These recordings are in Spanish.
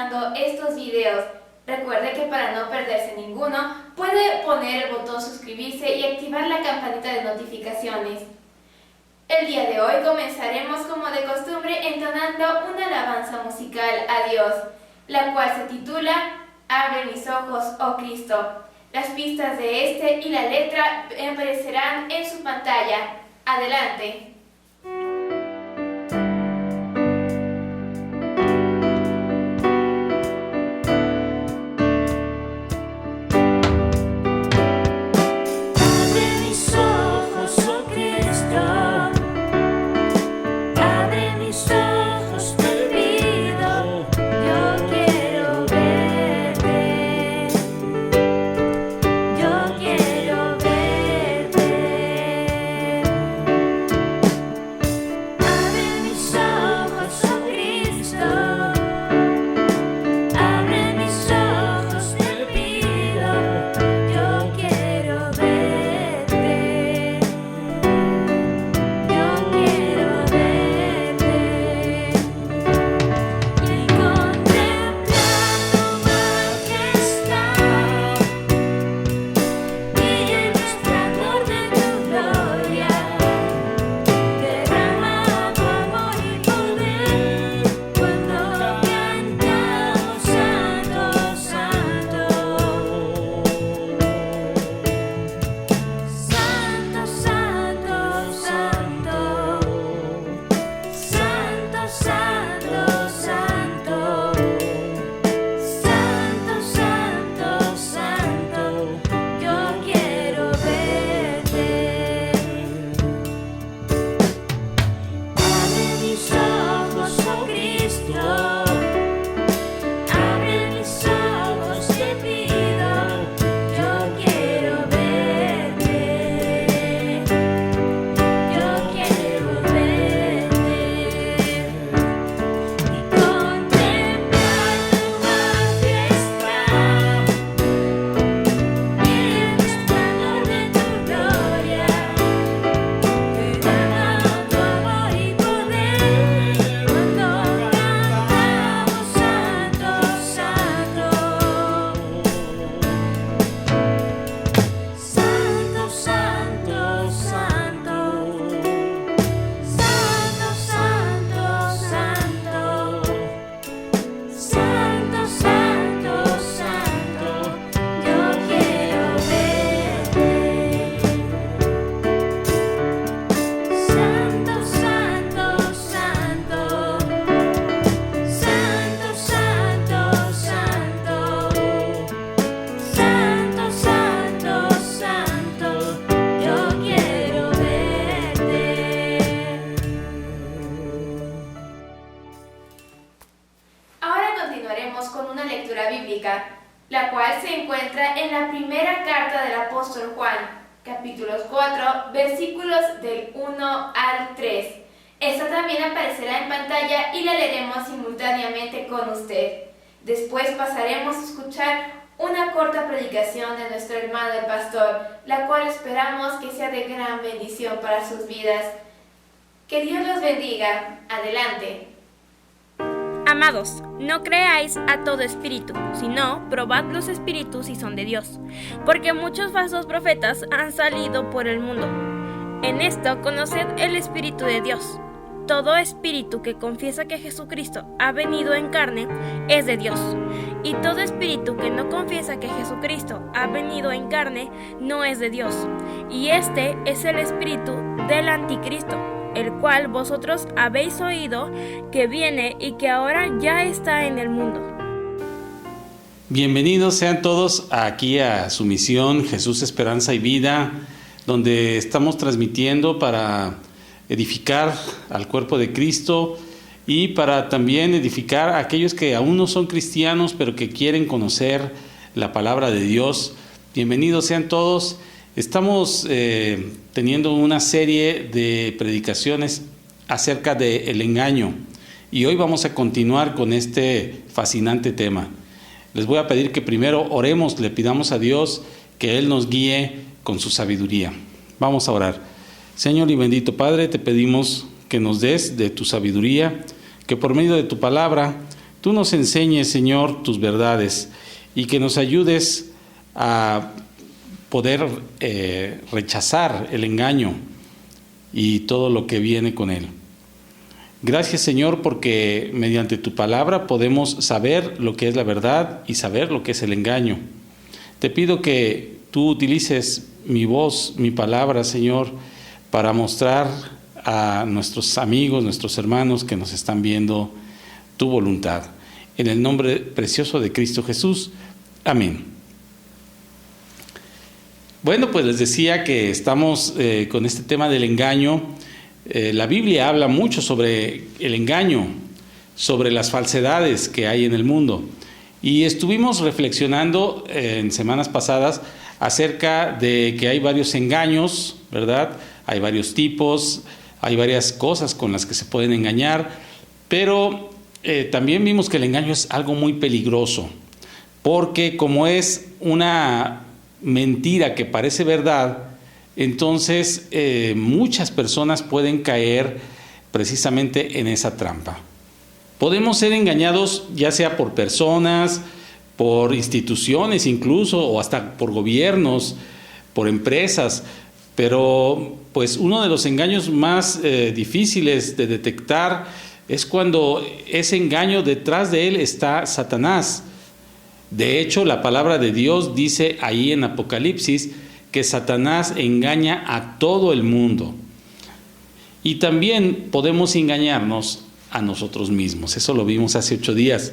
realizando estos videos. Recuerde que para no perderse ninguno, puede poner el botón suscribirse y activar la campanita de notificaciones. El día de hoy comenzaremos como de costumbre entonando una alabanza musical a Dios, la cual se titula Abre mis ojos, oh Cristo. Las pistas de este y la letra aparecerán en su pantalla. Adelante. Con una lectura bíblica, la cual se encuentra en la primera carta del apóstol Juan, capítulos 4, versículos del 1 al 3. Esta también aparecerá en pantalla y la leeremos simultáneamente con usted. Después pasaremos a escuchar una corta predicación de nuestro hermano el pastor, la cual esperamos que sea de gran bendición para sus vidas. Que Dios los bendiga. Adelante. Amados, no creáis a todo espíritu, sino probad los espíritus si son de Dios, porque muchos falsos profetas han salido por el mundo. En esto conoced el Espíritu de Dios. Todo espíritu que confiesa que Jesucristo ha venido en carne es de Dios, y todo espíritu que no confiesa que Jesucristo ha venido en carne no es de Dios, y este es el espíritu del anticristo, el cual vosotros habéis oído que viene y que ahora ya está en el mundo. Bienvenidos sean todos aquí a su misión Jesús, Esperanza y Vida, donde estamos transmitiendo para edificar al cuerpo de Cristo y para también edificar a aquellos que aún no son cristianos, pero que quieren conocer la palabra de Dios. Bienvenidos sean todos. Estamos teniendo una serie de predicaciones acerca del engaño y hoy vamos a continuar con este fascinante tema. Les voy a pedir que primero oremos, le pidamos a Dios que Él nos guíe con su sabiduría. Vamos a orar. Señor y bendito Padre, te pedimos que nos des de tu sabiduría, que por medio de tu palabra tú nos enseñes, Señor, tus verdades y que nos ayudes a poder rechazar el engaño y todo lo que viene con él. Gracias, Señor, porque mediante tu palabra podemos saber lo que es la verdad y saber lo que es el engaño. Te pido que tú utilices mi voz, mi palabra, Señor, para mostrar a nuestros amigos, nuestros hermanos que nos están viendo tu voluntad. En el nombre precioso de Cristo Jesús. Amén. Bueno, pues les decía que estamos con este tema del engaño. La Biblia habla mucho sobre el engaño, sobre las falsedades que hay en el mundo. Y estuvimos reflexionando en semanas pasadas acerca de que hay varios engaños, ¿verdad? Hay varios tipos, hay varias cosas con las que se pueden engañar, pero también vimos que el engaño es algo muy peligroso, porque como es una mentira que parece verdad, entonces muchas personas pueden caer precisamente en esa trampa. Podemos ser engañados ya sea por personas, por instituciones incluso, o hasta por gobiernos, por empresas, pero pues uno de los engaños más difíciles de detectar es cuando ese engaño detrás de él está Satanás. De hecho, la palabra de Dios dice ahí en Apocalipsis que Satanás engaña a todo el mundo. Y también podemos engañarnos a nosotros mismos. Eso lo vimos hace 8 días.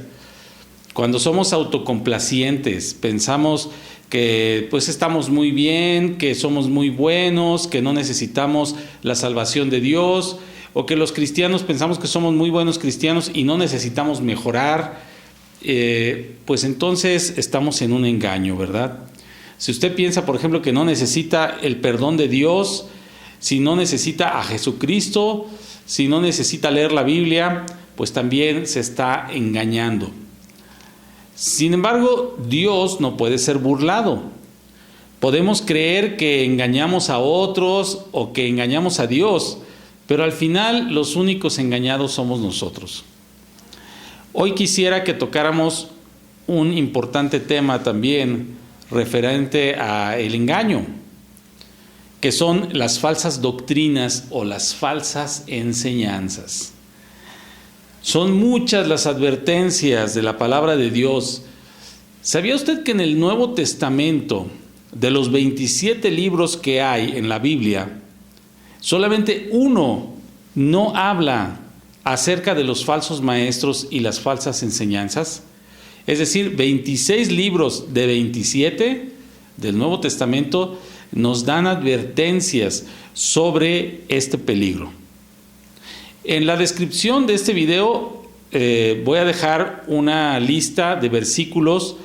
Cuando somos autocomplacientes, pensamos que pues estamos muy bien, que somos muy buenos, que no necesitamos la salvación de Dios, o que los cristianos pensamos que somos muy buenos cristianos y no necesitamos mejorar, pues entonces estamos en un engaño, ¿verdad? Si usted piensa, por ejemplo, que no necesita el perdón de Dios, si no necesita a Jesucristo, si no necesita leer la Biblia, pues también se está engañando. Sin embargo, Dios no puede ser burlado. Podemos creer que engañamos a otros o que engañamos a Dios, pero al final los únicos engañados somos nosotros. Hoy quisiera que tocáramos un importante tema también referente al engaño, que son las falsas doctrinas o las falsas enseñanzas. Son muchas las advertencias de la palabra de Dios. ¿Sabía usted que en el Nuevo Testamento, de los 27 libros que hay en la Biblia, solamente uno no habla acerca de los falsos maestros y las falsas enseñanzas? Es decir, 26 libros de 27 del Nuevo Testamento nos dan advertencias sobre este peligro. En la descripción de este video voy a dejar una lista de versículos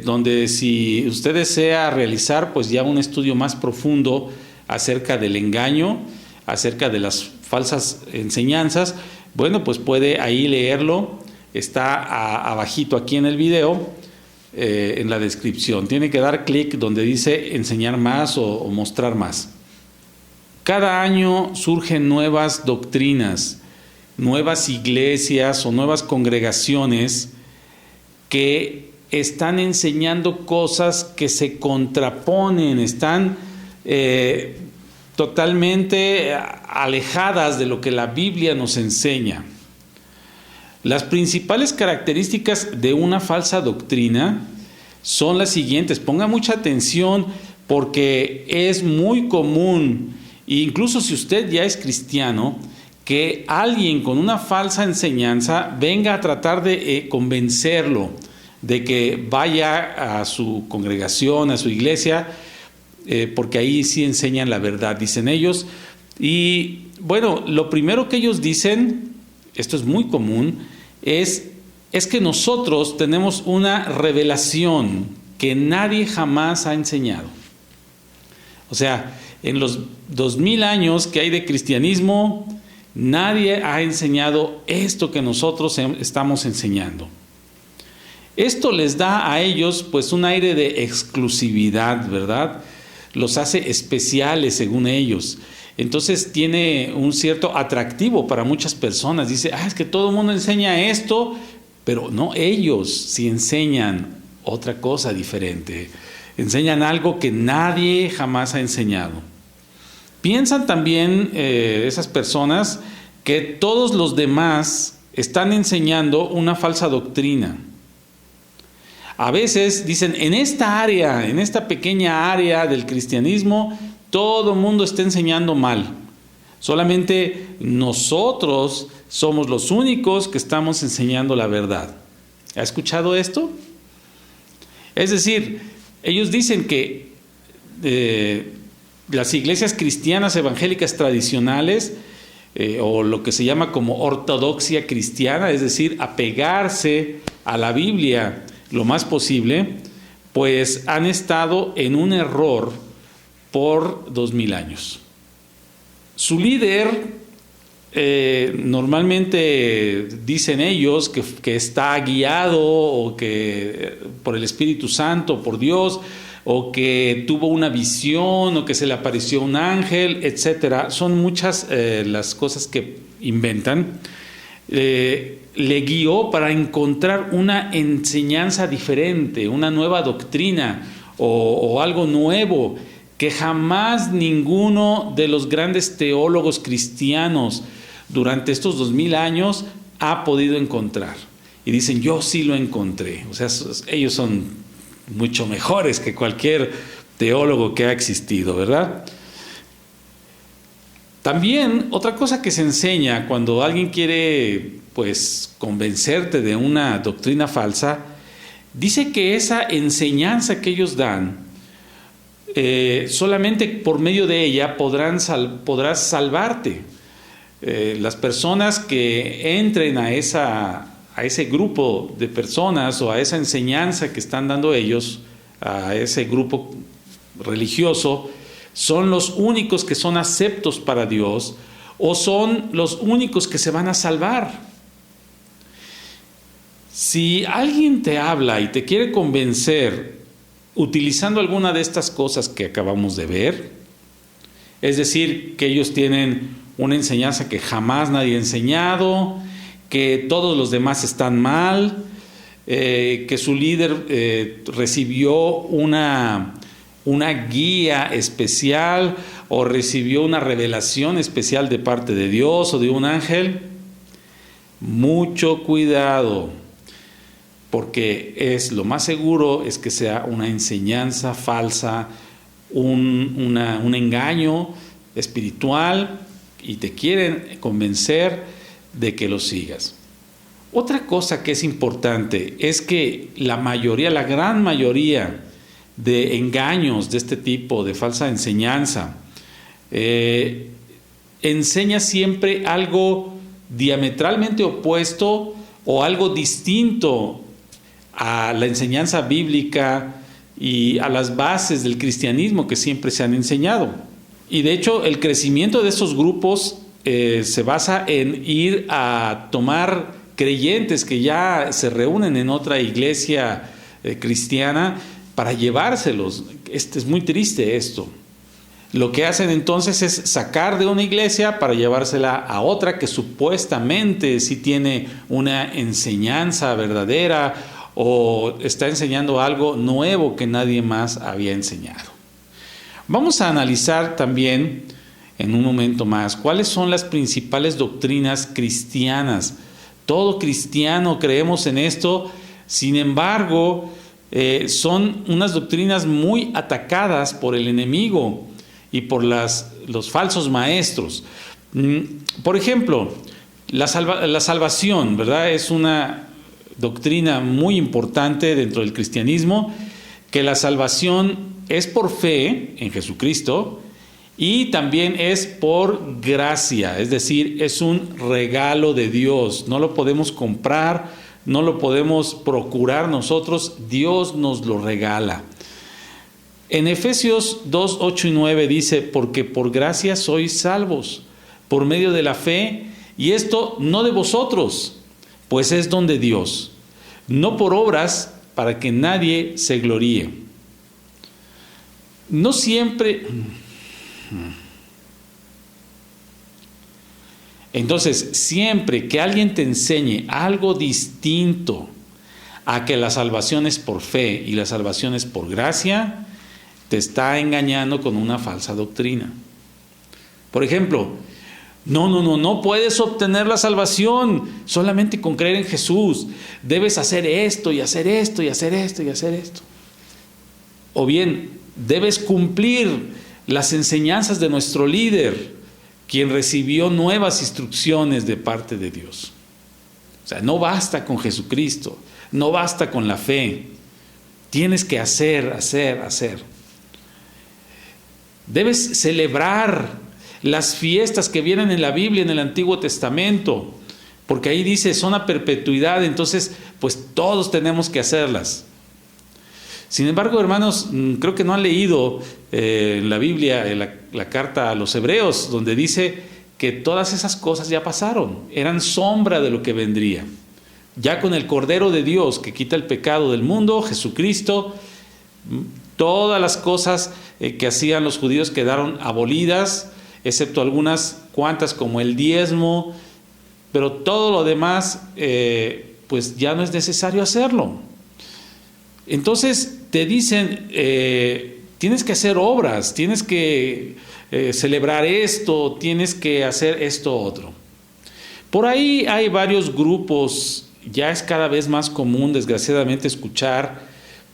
donde si usted desea realizar pues ya un estudio más profundo acerca del engaño, acerca de las falsas enseñanzas, bueno, pues puede ahí leerlo. Está abajito aquí en el video, en la descripción. Tiene que dar clic donde dice enseñar más o mostrar más. Cada año surgen nuevas doctrinas, nuevas iglesias o nuevas congregaciones que están enseñando cosas que se contraponen, están totalmente alejadas de lo que la Biblia nos enseña. Las principales características de una falsa doctrina son las siguientes. Ponga mucha atención porque es muy común, incluso si usted ya es cristiano, que alguien con una falsa enseñanza venga a tratar de convencerlo de que vaya a su congregación, a su iglesia, porque ahí sí enseñan la verdad, dicen ellos. Y bueno, lo primero que ellos dicen, esto es muy común, es que nosotros tenemos una revelación que nadie jamás ha enseñado. O sea, en los 2000 años que hay de cristianismo, nadie ha enseñado esto que nosotros estamos enseñando. Esto les da a ellos pues un aire de exclusividad, ¿verdad? Los hace especiales según ellos. Entonces tiene un cierto atractivo para muchas personas. Dice, es que todo el mundo enseña esto, Pero no, ellos sí enseñan otra cosa diferente. Enseñan algo que nadie jamás ha enseñado. Piensan también esas personas que todos los demás están enseñando una falsa doctrina. A veces dicen, en esta área, en esta pequeña área del cristianismo, todo el mundo está enseñando mal. Solamente nosotros somos los únicos que estamos enseñando la verdad. ¿Ha escuchado esto? Es decir, ellos dicen que las iglesias cristianas evangélicas tradicionales, o lo que se llama como ortodoxia cristiana, es decir, apegarse a la Biblia lo más posible, pues han estado en un error por 2000 años. Su líder, normalmente dicen ellos que está guiado o que por el Espíritu Santo, por Dios, o que tuvo una visión, o que se le apareció un ángel, etcétera. Son muchas las cosas que inventan. Le guió para encontrar una enseñanza diferente, una nueva doctrina o algo nuevo que jamás ninguno de los grandes teólogos cristianos durante estos 2000 años ha podido encontrar. Y dicen, yo sí lo encontré. O sea, ellos son mucho mejores que cualquier teólogo que ha existido, ¿verdad? También otra cosa que se enseña cuando alguien quiere, pues, convencerte de una doctrina falsa, dice que esa enseñanza que ellos dan, solamente por medio de ella podrás salvarte. Las personas que entren a ese grupo de personas o a esa enseñanza que están dando ellos, a ese grupo religioso, son los únicos que son aceptos para Dios o son los únicos que se van a salvar. Si alguien te habla y te quiere convencer utilizando alguna de estas cosas que acabamos de ver, es decir, que ellos tienen una enseñanza que jamás nadie ha enseñado, que todos los demás están mal, que su líder recibió una guía especial o recibió una revelación especial de parte de Dios o de un ángel, mucho cuidado, porque lo más seguro es que sea una enseñanza falsa, un engaño espiritual, y te quieren convencer de que lo sigas. Otra cosa que es importante es que la gran mayoría de engaños de este tipo, de falsa enseñanza, enseña siempre algo diametralmente opuesto o algo distinto a la enseñanza bíblica y a las bases del cristianismo que siempre se han enseñado. Y de hecho, el crecimiento de esos grupos se basa en ir a tomar creyentes que ya se reúnen en otra iglesia cristiana para llevárselos. Es muy triste esto. Lo que hacen entonces es sacar de una iglesia para llevársela a otra que supuestamente sí tiene una enseñanza verdadera o está enseñando algo nuevo que nadie más había enseñado. Vamos a analizar también en un momento más cuáles son las principales doctrinas cristianas. Todo cristiano creemos en esto, sin embargo, son unas doctrinas muy atacadas por el enemigo y por los falsos maestros. Por ejemplo, la salvación, ¿verdad? Es una doctrina muy importante dentro del cristianismo, que la salvación es por fe en Jesucristo y también es por gracia, es decir, es un regalo de Dios. No lo podemos comprar, no lo podemos procurar nosotros, Dios nos lo regala. En Efesios 2, 8 y 9 dice, porque por gracia sois salvos, por medio de la fe, y esto no de vosotros, pues es don de Dios, no por obras para que nadie se gloríe. No siempre Entonces, siempre que alguien te enseñe algo distinto a que la salvación es por fe y la salvación es por gracia, te está engañando con una falsa doctrina. Por ejemplo, no puedes obtener la salvación solamente con creer en Jesús. Debes hacer esto y hacer esto y hacer esto y hacer esto. O bien, debes cumplir las enseñanzas de nuestro líder, quien recibió nuevas instrucciones de parte de Dios. O sea, no basta con Jesucristo, no basta con la fe. Tienes que hacer. Debes celebrar las fiestas que vienen en la Biblia, en el Antiguo Testamento, porque ahí dice, son a perpetuidad, entonces, pues todos tenemos que hacerlas. Sin embargo, hermanos, creo que no han leído en la Biblia la carta a los Hebreos, donde dice que todas esas cosas ya pasaron, eran sombra de lo que vendría. Ya con el Cordero de Dios que quita el pecado del mundo, Jesucristo, todas las cosas que hacían los judíos quedaron abolidas, excepto algunas cuantas como el diezmo, pero todo lo demás pues ya no es necesario hacerlo. Entonces te dicen, tienes que hacer obras, tienes que celebrar esto, tienes que hacer esto otro. Por ahí hay varios grupos, ya es cada vez más común desgraciadamente escuchar,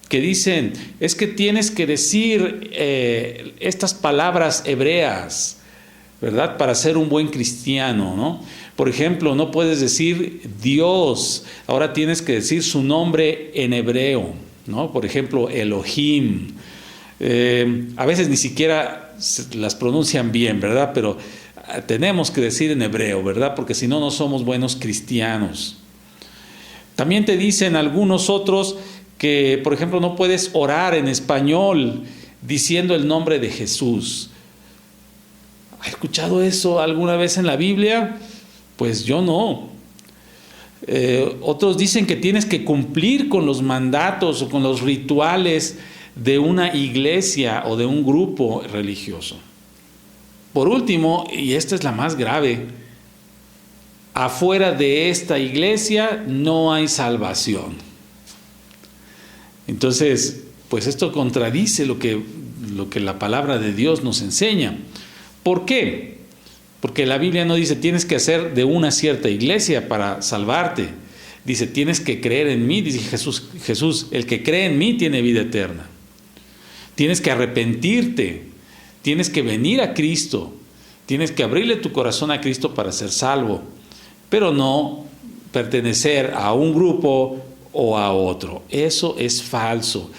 que dicen, es que tienes que decir estas palabras hebreas, ¿verdad? Para ser un buen cristiano, ¿no? Por ejemplo, no puedes decir Dios, ahora tienes que decir su nombre en hebreo, ¿no? Por ejemplo, Elohim. A veces ni siquiera las pronuncian bien, ¿verdad? Pero tenemos que decir en hebreo, ¿verdad? Porque si no, no somos buenos cristianos. También te dicen algunos otros que, por ejemplo, no puedes orar en español diciendo el nombre de Jesús. ¿Has escuchado eso alguna vez en la Biblia? Pues yo no. Otros dicen que tienes que cumplir con los mandatos o con los rituales de una iglesia o de un grupo religioso. Por último, y esta es la más grave, afuera de esta iglesia no hay salvación. Entonces, pues esto contradice lo que la palabra de Dios nos enseña. ¿Por qué? Porque la Biblia no dice tienes que hacer de una cierta iglesia para salvarte. Dice tienes que creer en mí, dice Jesús, el que cree en mí tiene vida eterna. Tienes que arrepentirte, tienes que venir a Cristo, tienes que abrirle tu corazón a Cristo para ser salvo, pero no pertenecer a un grupo o a otro. Eso es falso,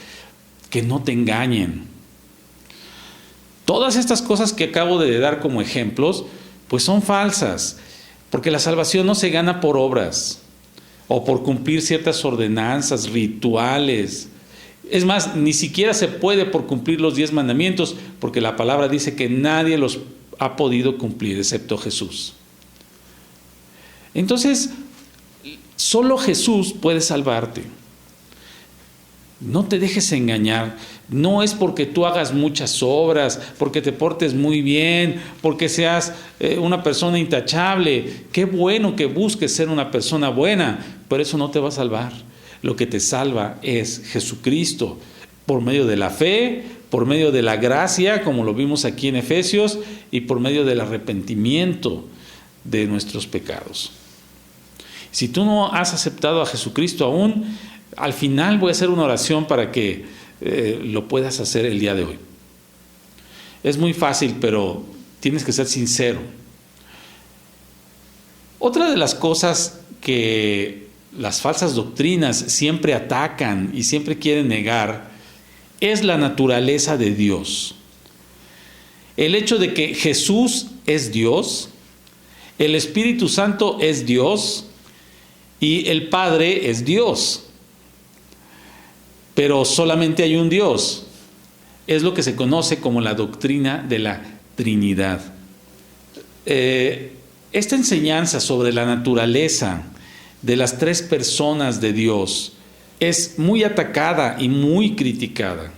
que no te engañen. Todas estas cosas que acabo de dar como ejemplos, pues son falsas, porque la salvación no se gana por obras o por cumplir ciertas ordenanzas, rituales. Es más, ni siquiera se puede por cumplir los 10 mandamientos, porque la palabra dice que nadie los ha podido cumplir excepto Jesús. Entonces, solo Jesús puede salvarte. No te dejes engañar. No es porque tú hagas muchas obras, porque te portes muy bien, porque seas una persona intachable. Qué bueno que busques ser una persona buena, pero eso no te va a salvar. Lo que te salva es Jesucristo, por medio de la fe, por medio de la gracia, como lo vimos aquí en Efesios, y por medio del arrepentimiento de nuestros pecados. Si tú no has aceptado a Jesucristo aún, al final voy a hacer una oración para que lo puedas hacer el día de hoy. Es muy fácil, pero tienes que ser sincero. Otra de las cosas que las falsas doctrinas siempre atacan y siempre quieren negar es la naturaleza de Dios. El hecho de que Jesús es Dios, el Espíritu Santo es Dios y el Padre es Dios. Pero solamente hay un Dios. Es lo que se conoce como la doctrina de la Trinidad. Esta enseñanza sobre la naturaleza de las tres personas de Dios es muy atacada y muy criticada.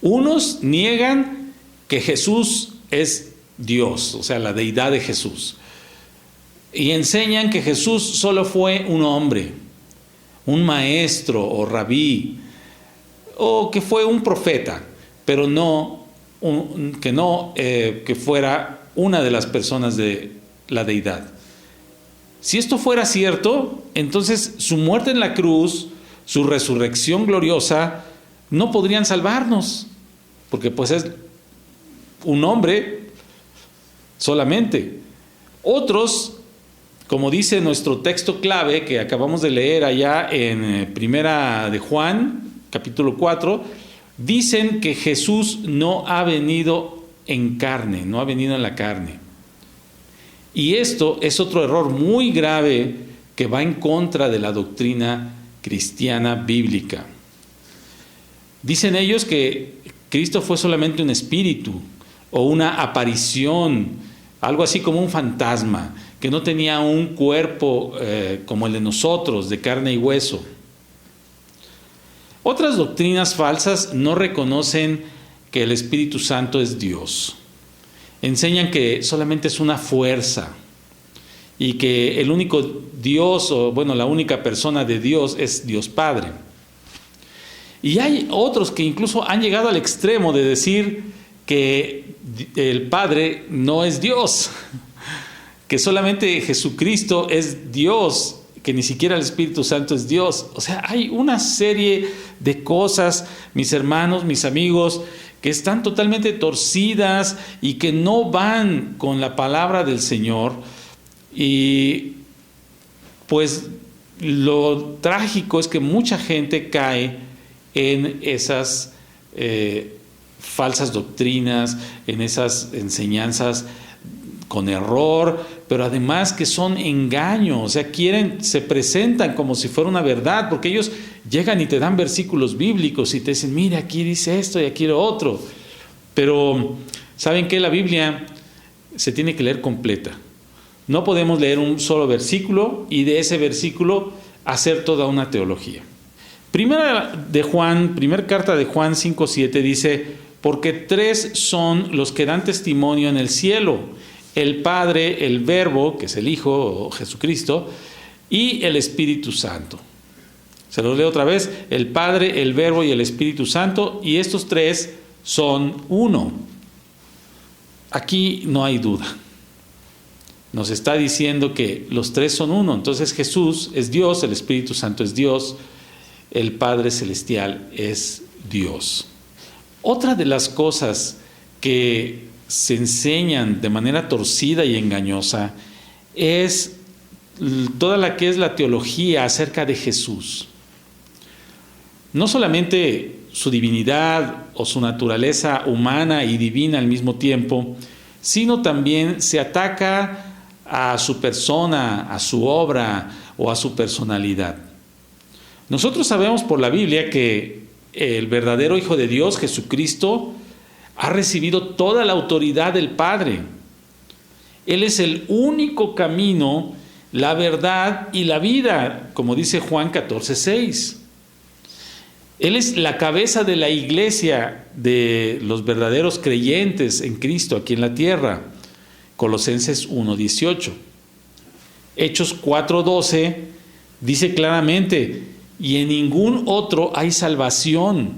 Unos niegan que Jesús es Dios, o sea, la deidad de Jesús. y enseñan que Jesús solo fue un hombre, un maestro o rabí, o que fue un profeta, pero que fuera una de las personas de la deidad. Si esto fuera cierto, entonces su muerte en la cruz, su resurrección gloriosa, no podrían salvarnos, porque pues es un hombre solamente. Otros, como dice nuestro texto clave que acabamos de leer allá en Primera de Juan, capítulo 4, dicen que Jesús no ha venido en carne, no ha venido en la carne. Y esto es otro error muy grave que va en contra de la doctrina cristiana bíblica. Dicen ellos que Cristo fue solamente un espíritu o una aparición, algo así como un fantasma, que no tenía un cuerpo como el de nosotros, de carne y hueso. Otras doctrinas falsas no reconocen que el Espíritu Santo es Dios. Enseñan que solamente es una fuerza y que el único Dios, la única persona de Dios es Dios Padre. Y hay otros que incluso han llegado al extremo de decir que el Padre no es Dios, que solamente Jesucristo es Dios, que ni siquiera el Espíritu Santo es Dios. O sea, hay una serie de cosas, mis hermanos, mis amigos, que están totalmente torcidas y que no van con la palabra del Señor. Y pues lo trágico es que mucha gente cae en esas falsas doctrinas, en esas enseñanzas con error, pero además que son engaños. O sea, se presentan como si fuera una verdad, porque ellos llegan y te dan versículos bíblicos y te dicen, mira, aquí dice esto y aquí lo otro. Pero, ¿saben qué? La Biblia se tiene que leer completa. No podemos leer un solo versículo y de ese versículo hacer toda una teología. Primera carta de Juan 5:7 dice, porque 3 son los que dan testimonio en el cielo, el Padre, el Verbo, que es el Hijo, o Jesucristo, y el Espíritu Santo. Se los leo otra vez, el Padre, el Verbo y el Espíritu Santo, y estos 3 son uno. Aquí no hay duda. Nos está diciendo que los 3 son uno. Entonces Jesús es Dios, el Espíritu Santo es Dios, el Padre Celestial es Dios. Otra de las cosas que se enseñan de manera torcida y engañosa es toda la que es la teología acerca de Jesús. No solamente su divinidad o su naturaleza humana y divina al mismo tiempo, sino también se ataca a su persona, a su obra o a su personalidad. Nosotros sabemos por la Biblia que el verdadero Hijo de Dios, Jesucristo, ha recibido toda la autoridad del Padre. Él es el único camino, la verdad y la vida, como dice Juan 14:6. Él es la cabeza de la iglesia de los verdaderos creyentes en Cristo aquí en la tierra. Colosenses 1:18. Hechos 4:12 dice claramente, y en ningún otro hay salvación,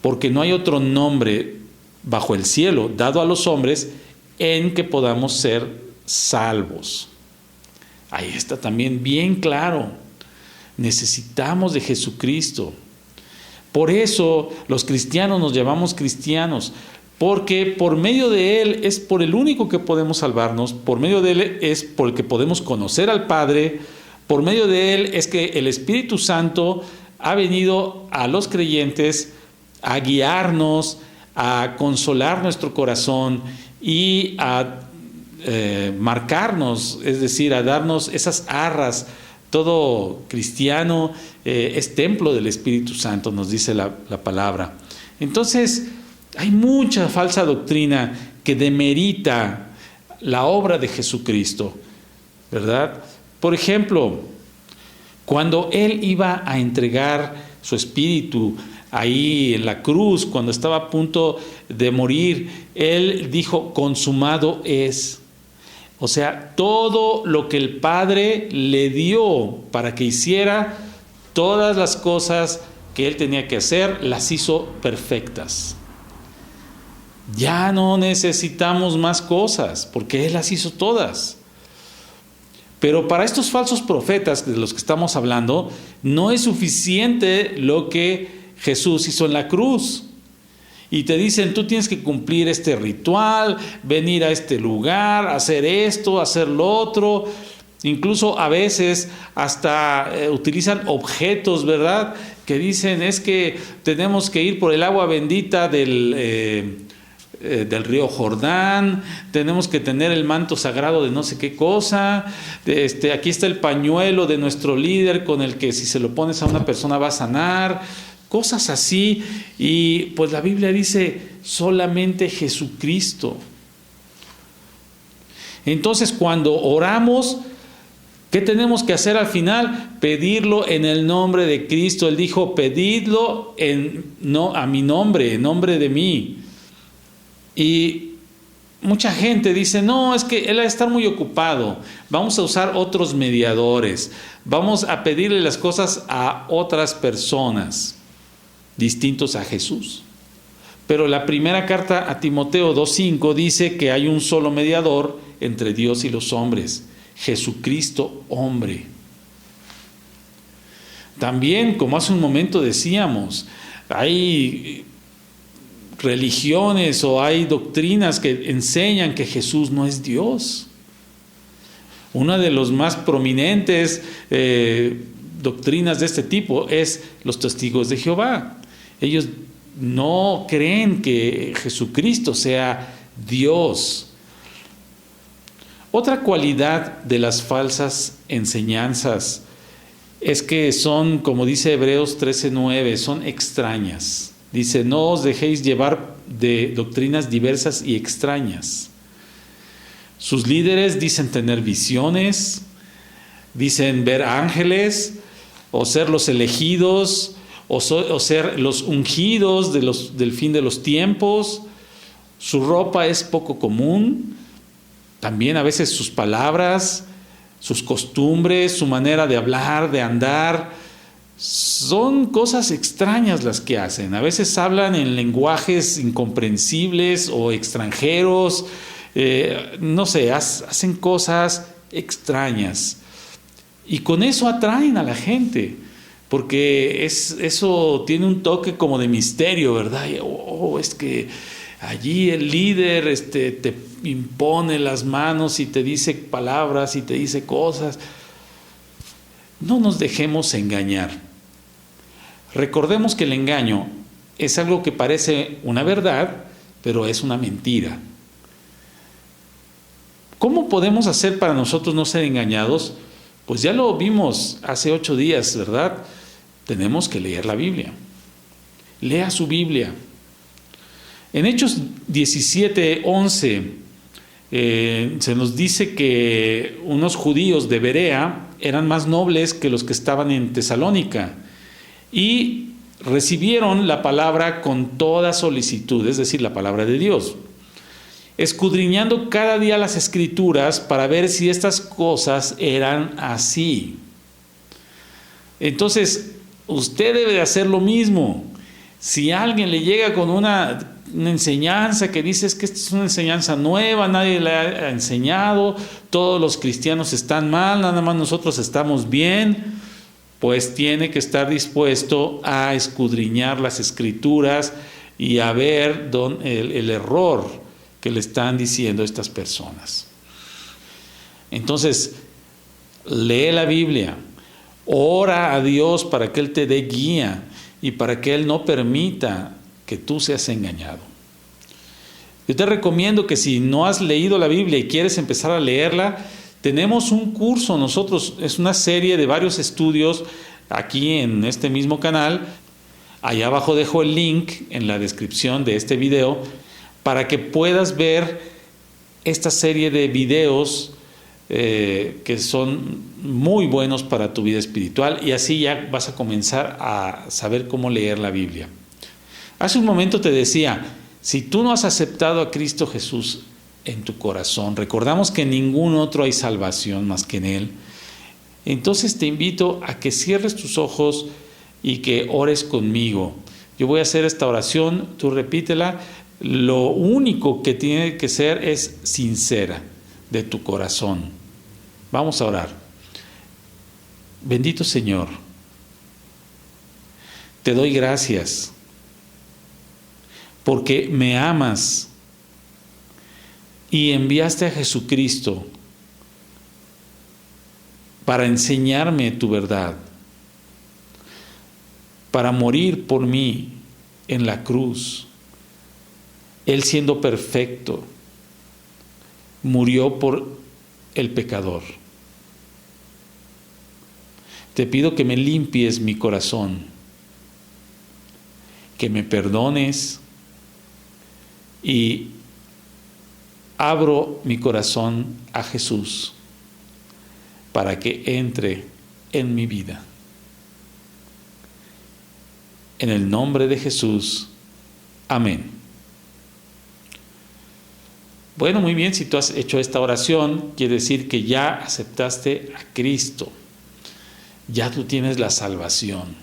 porque no hay otro nombre bajo el cielo dado a los hombres en que podamos ser salvos. Ahí está también bien claro. Necesitamos de Jesucristo. Por eso los cristianos nos llamamos cristianos, porque por medio de Él es por el único que podemos salvarnos, por medio de Él es por el que podemos conocer al Padre, por medio de Él es que el Espíritu Santo ha venido a los creyentes a guiarnos, a consolar nuestro corazón y a marcarnos, es decir, a darnos esas arras. Todo cristiano es templo del Espíritu Santo, nos dice la palabra. Entonces, hay mucha falsa doctrina que demerita la obra de Jesucristo, ¿verdad? Por ejemplo, cuando Él iba a entregar su espíritu ahí en la cruz, cuando estaba a punto de morir, Él dijo, consumado es. O sea, todo lo que el Padre le dio para que hiciera, todas las cosas que él tenía que hacer, las hizo perfectas. Ya no necesitamos más cosas, porque él las hizo todas. Pero para estos falsos profetas de los que estamos hablando, no es suficiente lo que Jesús hizo en la cruz. Y te dicen, tú tienes que cumplir este ritual, venir a este lugar, hacer esto, hacer lo otro. Incluso a veces hasta utilizan objetos, ¿verdad? Que dicen, es que tenemos que ir por el agua bendita del río Jordán, tenemos que tener el manto sagrado de no sé qué cosa, aquí está el pañuelo de nuestro líder con el que si se lo pones a una persona va a sanar, cosas así. Y pues la Biblia dice solamente Jesucristo. Entonces cuando oramos, ¿qué tenemos que hacer al final? Pedirlo en el nombre de Cristo. Él dijo, pedidlo a mi nombre, en nombre de mí. Y mucha gente dice, no, es que él va a estar muy ocupado, vamos a usar otros mediadores, vamos a pedirle las cosas a otras personas distintos a Jesús. Pero la primera carta a Timoteo 2:5 dice que hay un solo mediador entre Dios y los hombres, Jesucristo hombre. También, como hace un momento decíamos, hay religiones o hay doctrinas que enseñan que Jesús no es Dios. Una de las más prominentes doctrinas de este tipo es los testigos de Jehová. Ellos no creen que Jesucristo sea Dios. Otra cualidad de las falsas enseñanzas es que son, como dice Hebreos 13:9, son extrañas. Dice, no os dejéis llevar de doctrinas diversas y extrañas. Sus líderes dicen tener visiones, dicen ver ángeles, o ser los elegidos, o ser los ungidos del fin de los tiempos. Su ropa es poco común, también a veces sus palabras, sus costumbres, su manera de hablar, de andar. Son cosas extrañas las que hacen. A veces hablan en lenguajes incomprensibles o extranjeros. No sé, hacen cosas extrañas. Y con eso atraen a la gente, porque eso tiene un toque como de misterio, ¿verdad? Es que allí el líder te impone las manos y te dice palabras y te dice cosas. No nos dejemos engañar. Recordemos que el engaño es algo que parece una verdad, pero es una mentira. ¿Cómo podemos hacer para nosotros no ser engañados? Pues ya lo vimos hace 8 días, ¿verdad? Tenemos que leer la Biblia. Lea su Biblia. En Hechos 17:11 se nos dice que unos judíos de Berea eran más nobles que los que estaban en Tesalónica y recibieron la palabra con toda solicitud, es decir, la palabra de Dios, escudriñando cada día las Escrituras para ver si estas cosas eran así. Entonces, usted debe de hacer lo mismo. Si alguien le llega con una enseñanza que dice que esta es una enseñanza nueva, nadie la ha enseñado, todos los cristianos están mal, nada más nosotros estamos bien, pues tiene que estar dispuesto a escudriñar las Escrituras y a ver el error que le están diciendo estas personas. Entonces, lee la Biblia, ora a Dios para que Él te dé guía y para que Él no permita que tú seas engañado. Yo te recomiendo que si no has leído la Biblia y quieres empezar a leerla, tenemos un curso nosotros, es una serie de varios estudios aquí en este mismo canal. Allá abajo dejo el link en la descripción de este video para que puedas ver esta serie de videos que son muy buenos para tu vida espiritual, y así ya vas a comenzar a saber cómo leer la Biblia. Hace un momento te decía, si tú no has aceptado a Cristo Jesús en tu corazón. Recordamos que en ningún otro hay salvación más que en Él. Entonces te invito a que cierres tus ojos y que ores conmigo. Yo voy a hacer esta oración, tú repítela. Lo único que tiene que ser es sincera, de tu corazón. Vamos a orar. Bendito Señor, te doy gracias porque me amas y enviaste a Jesucristo para enseñarme tu verdad, para morir por mí en la cruz. Él, siendo perfecto, murió por el pecador. Te pido que me limpies mi corazón, que me perdones y abro mi corazón a Jesús para que entre en mi vida. En el nombre de Jesús. Amén. Bueno, muy bien, si tú has hecho esta oración, quiere decir que ya aceptaste a Cristo. Ya tú tienes la salvación.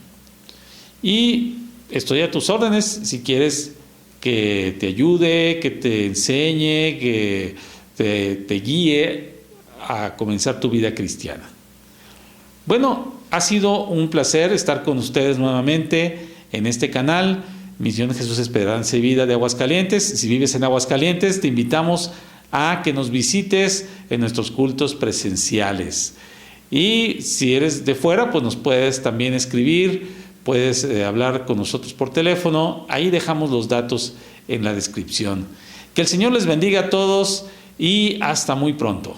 Y estoy a tus órdenes si quieres que te ayude, que te enseñe, que te guíe a comenzar tu vida cristiana. Bueno, ha sido un placer estar con ustedes nuevamente en este canal, Misión Jesús Esperanza y Vida de Aguascalientes. Si vives en Aguascalientes, te invitamos a que nos visites en nuestros cultos presenciales. Y si eres de fuera, pues nos puedes también escribir, puedes hablar con nosotros por teléfono. Ahí dejamos los datos en la descripción. Que el Señor les bendiga a todos y hasta muy pronto.